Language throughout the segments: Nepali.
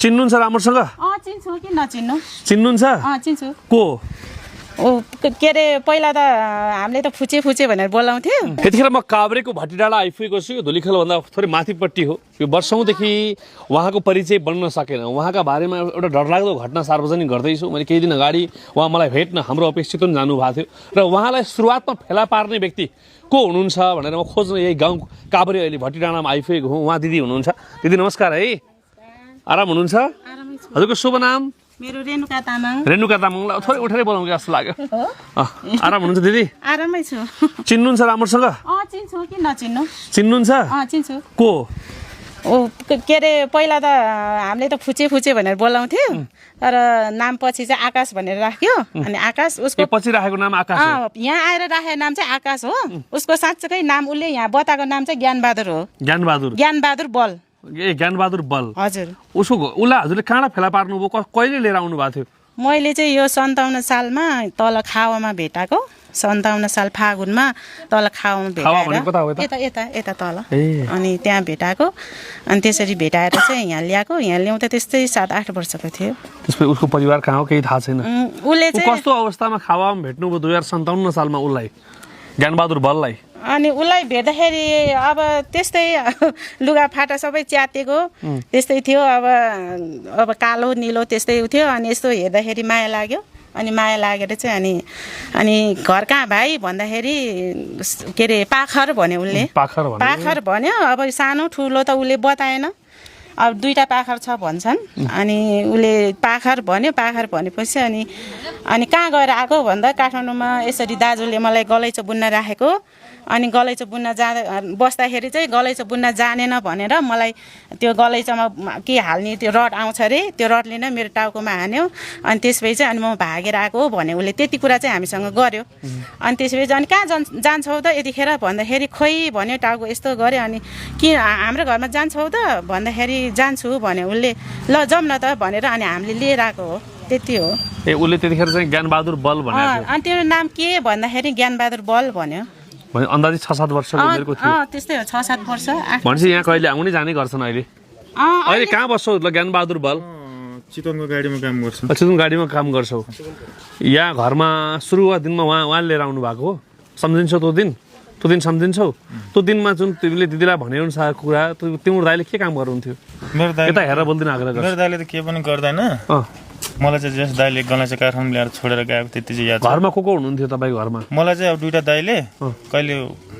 चिन्नुहुन्छ राम्रोसँग? चिन्छु किन नचिन्नु। चिन्नुहुन्छ? चिन्छु। को? के अरे पहिला त हामीले त फुचे भनेर बोलाउँथ्यो। यतिखेर म काभ्रेको भट्टीडाँडा आइपुगेको छु। यो धुलीखेलभन्दा थोरै माथिपट्टि हो। यो वर्षौँदेखि उहाँको परिचय बन्न सकेन। उहाँका बारेमा एउटा डरलाग्दो घटना सार्वजनिक गर्दैछु। मैले केही दिन अगाडि उहाँ मलाई भेट्न हाम्रो अपेक्षित पनि जानुभएको थियो र उहाँलाई सुरुवातमा फेला पार्ने व्यक्ति को हुनुहुन्छ भनेर म खोज्न यही गाउँ काभ्रे अहिले भट्टीडाँडामा आइपुगेको हुँ। उहाँ दिदी हुनुहुन्छ। दिदी नमस्कार है। आराम हुनुहुन्छ? हजुरको शुभ नाम? मेरो रेणुका तामाङ। रेणुका तामाङलाई थोरै उठेरै बोलाउँ कि जस्तो लाग्यो। आराम हुनुहुन्छ दिदी? आरामै छु। चिन्नुहुन्छ राम्रोसँग? चिन्छु किन नचिन्नु। चिन्नुहुन्छ? चिन्छु। को? के अरे पहिला त हामीले त फुचे भनेर बोलाउँथ्यो तर नाम पछि चाहिँ आकाश भनेर राख्यो। अनि आकाश उसको पछि राखेको नाम आकाश हो। यहाँ आएर राखेको नाम चाहिँ आकाश हो। उसको साँच्चै नाम उसले यहाँ बताएको नाम चाहिँ ज्ञानबहादुर हो। ज्ञानबहादुर बल। ज्ञानबहादुर बल। हजुर। उसको उसलाई हजुरले कहाँ फेला पार्नुभयो? कहिले लिएर आउनु भएको थियो? मैले चाहिँ यो 57 सालमा तल खावामा भेटाएको। 57 साल फागुनमा तल खावामा भेटाएको। यता तल। अनि त्यहाँ भेटाएको। अनि त्यसरी भेटाएर चाहिँ यहाँ ल्याएको। यहाँ ल्याउँदा त्यस्तै 7-8 वर्षको थियो। त्यसपछि उसको परिवार कहाँ हो केही थाहा छैन। उसले चाहिँ कस्तो अवस्थामा खावामा भेट्नुभयो 2057 सालमा उसलाई, ज्ञानबहादुर बललाई? अनि उसलाई भेट्दाखेरि अब त्यस्तै लुगाफाटा सबै च्यातेको त्यस्तै थियो। अब कालो निलो त्यस्तै थियो। अनि यस्तो हेर्दाखेरि माया लाग्यो। अनि माया लागेर चाहिँ अनि घर कहाँ भाइ भन्दाखेरि के अरे पाखर भन्यो उसले। पाखर भन्यो। अब सानो ठुलो त उसले बताएन। अब 2टा पाखर छ भन्छन्। अनि उसले पाखर भन्यो। पाखर भनेपछि अनि कहाँ गएर आएको भन्दा काठमाडौँमा यसरी दाजुले मलाई गलैँचो बुन्न राखेको। अनि गलैँचो बुन्न बस्दाखेरि चाहिँ गलैँचो बुन्न जानेन भनेर मलाई त्यो गलैँचोमा के हाल्ने त्यो रड आउँछ अरे। त्यो रडले नै मेरो टाउकोमा हान्यो। अनि त्यसपछि चाहिँ अनि म भागेर आएको भने उसले त्यति कुरा चाहिँ हामीसँग गर्यो। अनि त्यसपछि अनि कहाँ जान्छौ त यतिखेर भन्दाखेरि खोइ भन्यो। टाउको यस्तो गर्यो। अनि के हाम्रो घरमा जान्छौ त भन्दाखेरि जान्छु भन्यो उसले। ल जाउँ न त भनेर अनि हामीले लिएर आएको हो। त्यति हो। उसले त्यतिखेर चाहिँ ज्ञानबहादुर बल भनेको। अनि त्यो नाम के भन्दाखेरि ज्ञानबहादुर बल भन्यो। अन्दाजी 6-7 वर्षको उमेरको थियो। त्यस्तै हो 6-7 वर्ष। भनेपछि यहाँ कहिले आउने जाने गर्छन् अहिले? अहिले कहाँ बस्छौ ज्ञानबहादुर बल? चितवनको गाडीमा काम गर्छु। चितवन गाडीमा काम गर्छौ। यहाँ घरमा सुरुवात दिनमा उहाँ लिएर आउनु भएको हो। सम्झिन्छौ त्यो दिन सम्झिन्छौ? त्यो दिनमा जुन तिमीले दिदीलाई भने अनुसार कुरा तिम्रो दाइले के काम गर्नुहुन्थ्यो? मेरो दाइ यता हेरेर बोल्दिन आग्रह गर्छु। मेरो दाइले त के पनि गर्दैन। मलाई चाहिँ जस दाइले गलैँचा काठमाडौँ ल्याएर छोडेर गएको त्यति चाहिँ याद छ। घरमा को हुनुहुन्थ्यो तपाईँको घरमा? मलाई चाहिँ अब 2टा दाइले कहिले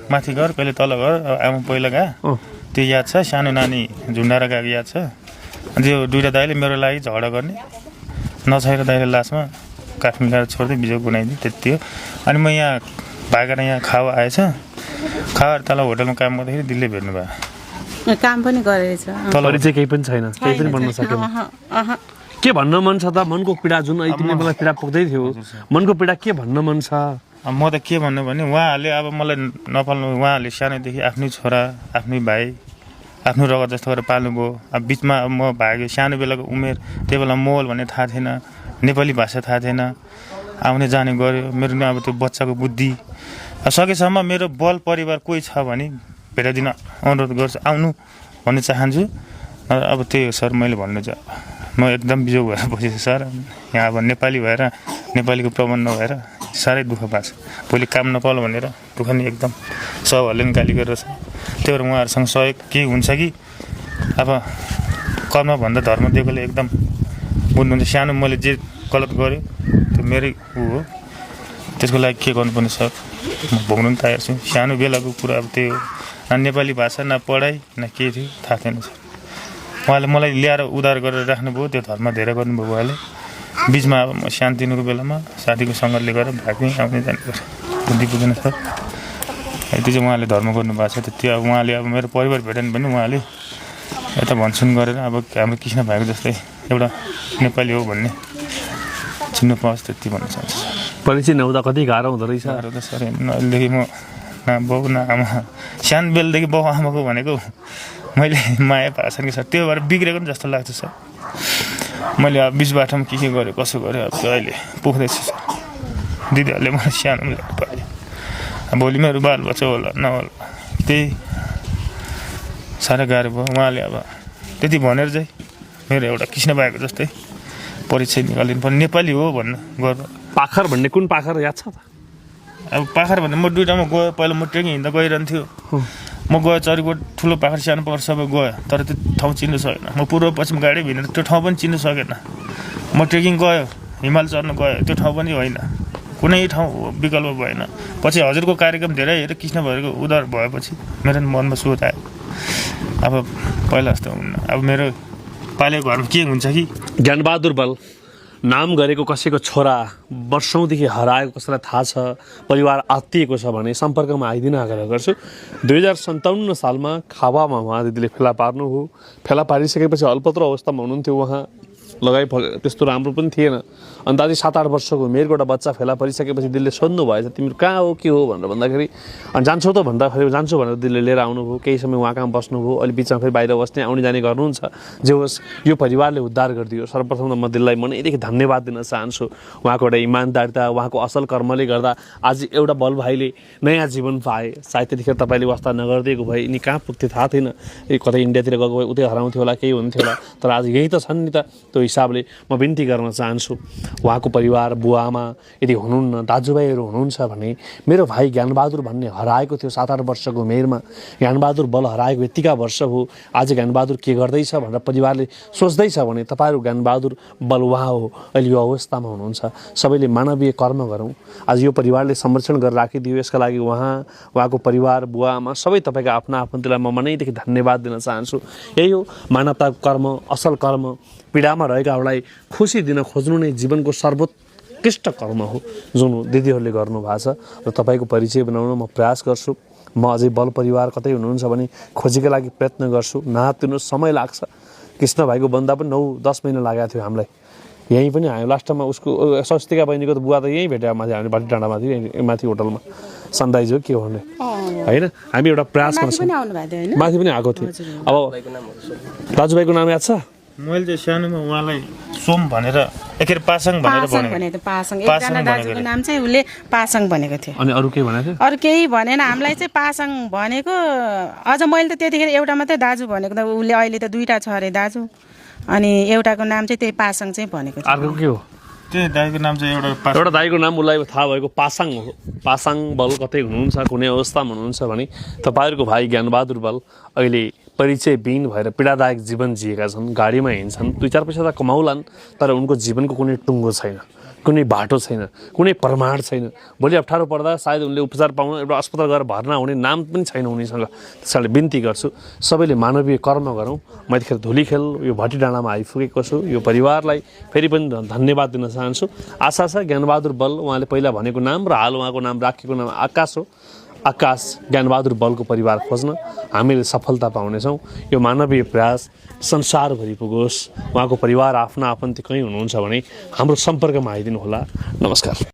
माथि घर कहिले तल घर आमा पहिला गए त्यो याद छ। सानो नानी झुन्डाएर गएको याद छ। त्यो 2टा दाइले मेरो लागि झगडा गर्ने नछाएर दाइले लास्टमा काठमाडौँ ल्याएर छोड्दै बिजोग बनाइदियो त्यति हो। अनि म यहाँ भागेर यहाँ खावा आएछ। खावा तल होटलमा काम गर्दाखेरि दिलले भेट्नु भयो। काम पनि गरेछ। तलरी चाहिँ केही पनि छैन, केही पनि बन्न सकेन। के भन्न मन छ त? मनको पीडा जुन अहिले मलाई पीडा पुग्दै थियो, मनको पीडा के भन्न मन छ? म त के भन्नु भने उहाँहरूले अब मलाई नपाल्नु। उहाँहरूले सानैदेखि आफ्नै छोरा आफ्नै भाइ आफ्नो रगत जस्तो गरेर पाल्नुभयो। अब बिचमा म भागेँ। सानो बेलाको उमेर त्यही बेला मोबाइल भन्ने थाहा थिएन, नेपाली भाषा थाहा थिएन। आउने जाने गऱ्यो। मेरो अब त्यो बच्चाको बुद्धि सकेसम्म मेरो बल परिवार कोही छ भने भेटाइदिन अनुरोध गर्छु। आउनु भन्ने चाहन्छु। अब त्यही हो सर मैले भन्नु चाहिँ। म एकदम बिजोग भएर बसेछु सर। यहाँ अब नेपाली भएर नेपालीको प्रबन्ध नभएर साह्रै दुःख पाएको छ। भोलि काम नपाउला भनेर दुःख नि एकदम सबहरूले पनि गाली गरेर छ। त्यही भएर उहाँहरूसँग सहयोग के हुन्छ कि अब कर्मभन्दा धर्म दिएकोले एकदम बुझ्नुहुन्छ। सानो मैले जे गलत गरेँ त्यो मेरै हो। त्यसको लागि के गर्नुपर्ने सर म भोग्नु पनि तयार छु। सानो बेलाको कुरा अब त्यही हो। न नेपाली भाषा न पढाइ न के थियो थाहा थिएन सर। उहाँले मलाई ल्याएर उद्धार गरेर राख्नुभयो। त्यो धर्म धेरै गर्नुभयो उहाँले। बिचमा अब म शान्तिनुको बेलामा साथीको सङ्गतले गरेर भाग्ने आउने जाने गरेँ। बुद्धि पुगेन सर। यति चाहिँ उहाँले धर्म गर्नुभएको छ। त्यति अब उहाँले अब मेरो परिवार भेटेन भने उहाँले यता भन्छन् गरेर अब हाम्रो कृष्ण भाइको जस्तै एउटा नेपाली हो भन्ने चिन्नु पाओस् त्यति भन्न चाहन्छु। परिचय नहुँदा कति गाह्रो हुँदो रहेछ? गाह्रो त सर अहिलेदेखि म न बाउ न आमा सानो बेलदेखि बाउ आमाको भनेको मैले माया पाएको छ कि सर। त्यो भएर बिग्रेको पनि जस्तो लाग्छ सर। मैले अब बिच बाटोमा के गरेँ कसो गरेँ अब त्यो अहिले पुग्दैछु सर। दिदीहरूले मलाई सानोमा ल्याएर पायो। अब भोलि मेरो बालबच्चा होला नहोला त्यही साह्रै गाह्रो भयो। उहाँले अब त्यति भनेर चाहिँ मेरो एउटा कृष्ण भाइको जस्तै परिचय निकालिदिनु पर्ने नेपाली हो भन्न गर्व। पाखर भन्ने कुन पाखर याद छ त? अब पाखर भन्दा म दुइटामा गएँ। पहिला म ट्रेकिङ हिँड्दा गइरहन्थ्यो, म गएँ चरीकोट, ठुलो पाखर सानो पाखर सबै गएँ, तर त्यो ठाउँ चिन्नु सकेन। म पूर्व पश्चिम गाडी हिँडेर त्यो ठाउँ पनि चिन्नु सकेन। म ट्रेकिङ गयो, हिमाल चढ्न गयो, त्यो ठाउँ पनि होइन, कुनै ठाउँ विकल्प भएन। पछि हजुरको कार्यक्रम धेरै हेरेर कृष्ण भाइको उद्धार भएपछि मेरो मनमा सोच आयो, अब पहिला जस्तो हुन्न। अब मेरो पालेको घरमा के हुन्छ कि ज्ञानबहादुर बल नाम गरेको कसैको छोरा वर्षौँदेखि हराएको कसैलाई थाहा छ, परिवार आत्तिएको छ भने सम्पर्कमा आइदिन आग्रह गर्छु। 2057 सालमा खावामा उहाँ दिदीले फेला पार्नुभयो। फेला पारिसकेपछि अल्पत्र अवस्थामा हुनुहुन्थ्यो उहाँ, लगाइ त्यस्तो राम्रो पनि थिएन। अन्दाजी 7-8 वर्षको उमेरको एउटा बच्चा फेला परिसकेपछि दिदीले सोध्नु भएछ, तिमीहरू कहाँ हो के हो भनेर भन्दाखेरि, अनि जान्छौ त भन्दाखेरि जान्छु भनेर दिदीले लिएर आउनुभयो। केही समय उहाँ कहाँ बस्नुभयो, अहिले बिचमा फेरि बाहिर बस्ने आउने जाने गर्नुहुन्छ। जे होस् यो परिवारले उद्धार गरिदियो। सर्वप्रथम त म दिदीलाई मनैदेखि धन्यवाद दिन चाहन्छु। उहाँको एउटा इमान्दारिता, उहाँको असल कर्मले गर्दा आज एउटा बल भाइले नयाँ जीवन पाए। सायद त्यतिखेर तपाईँले वास्ता नगरिदिएको भए यिनी कहाँ पुग्थ्यो थाहा थिएन, कतै इन्डियातिर गएको भए उतै हराउँथ्यो होला, केही हुन्थ्यो होला। तर आज यही त छन् नि त। त्यो हिसाबले म बिन्ती गर्न चाहन्छु उहाँको परिवार, बुवा आमा यदि हुनुहुन्न, दाजुभाइहरू हुनुहुन्छ भने मेरो भाइ ज्ञानबहादुर भन्ने हराएको थियो 7-8 वर्षको उमेरमा। ज्ञानबहादुर बल हराएको यतिका वर्ष हो। आज ज्ञानबहादुर के गर्दैछ भनेर परिवारले सोच्दैछ भने तपाईँहरू ज्ञानबहादुर बल उहाँ हो, अहिले यो अवस्थामा हुनुहुन्छ। सबैले मानवीय कर्म गरौँ। आज यो परिवारले संरक्षण गरेर राखिदियो, यसका लागि उहाँको परिवार, बुवा आमा सबै तपाईँका आफ्ना आफन्तलाई म मनैदेखि धन्यवाद दिन चाहन्छु। यही हो मानवताको कर्म, असल कर्म। पीडामा रहेकाहरूलाई खुसी दिन खोज्नु नै जीवनको सर्वोत्कृष्ट कर्म हो, जुन दिदीहरूले गर्नुभएको छ। र तपाईँको परिचय बनाउन म प्रयास गर्छु। म अझै बल परिवार कतै हुनुहुन्छ भने खोजीका लागि प्रयत्न गर्छु। नहातिनु, समय लाग्छ। कृष्ण भाइको बन्दा पनि 9-10 महिना लागेको थियो हामीलाई। यहीँ पनि हामी लास्टमा उसको स्वस्तिका बहिनीको त बुवा त यहीँ भेट्यो माथि, हामी भाटी डाँडामाथि माथि होटलमा सनराइज हो के हो भने होइन। हामी एउटा प्रयास गर्छौँ। माथि पनि आएको थियो। अब दाजुभाइको नाम याद छ? मैले चाहिँ सानोमा उहाँलाई सोम भनेर एखेर पासाङ भनेर पासाङ एकजना दाजुको नाम चाहिँ उसले पासाङ भनेको थियो। अनि अरू के भनेको थियो? अरू केही भनेन। हामीलाई चाहिँ पासाङ भनेको, अझ मैले त त्यतिखेर एउटा मात्रै दाजु भनेको त, उसले अहिले त 2टा छ अरे दाजु, अनि एउटाको नाम चाहिँ त्यही पासाङ चाहिँ भनेको थियो। अर्को के हो? त्यो दाइको नाम चाहिँ एउटा दाइको नाम उसलाई थाहा भएको पासाङ हो। पासाङ बल कतै हुनुहुन्छ, कुनै अवस्थामा हुनुहुन्छ भने तपाईँहरूको भाइ ज्ञानबहादुर बल अहिले परिचयविहीन भएर पीडादायक जीवन जिएका छन्। गाडीमा हिँड्छन्, 2-4 पैसा त कमाउलान्, तर उनको जीवनको कुनै टुङ्गो छैन, कुनै बाटो छैन, कुनै प्रमाण छैन। भोलि अप्ठ्यारो पर्दा सायद उनले उपचार पाउन एउटा अस्पताल गएर भर्ना हुने नाम पनि छैन उनीसँग। त्यसैले बिन्ती गर्छु सबैले मानवीय कर्म गरौँ। म यतिखेर धुलीखेल यो भटी डाँडामा आइपुगेको छु। यो परिवारलाई फेरि पनि धन्यवाद दिन चाहन्छु। आशा छ ज्ञानबहादुर बल उहाँले पहिला भनेको नाम र हाल उहाँको नाम राखेको नाम आकाश हो। आकाश ज्ञानबहादुर बलको परिवार खोज्न हामीले सफलता पाउनेछौँ। यो मानवीय प्रयास संसारभरि पुगोस्। उहाँको परिवार आफ्ना आफन्ती कहीँ हुनुहुन्छ भने हाम्रो सम्पर्कमा आइदिनु होला। नमस्कार।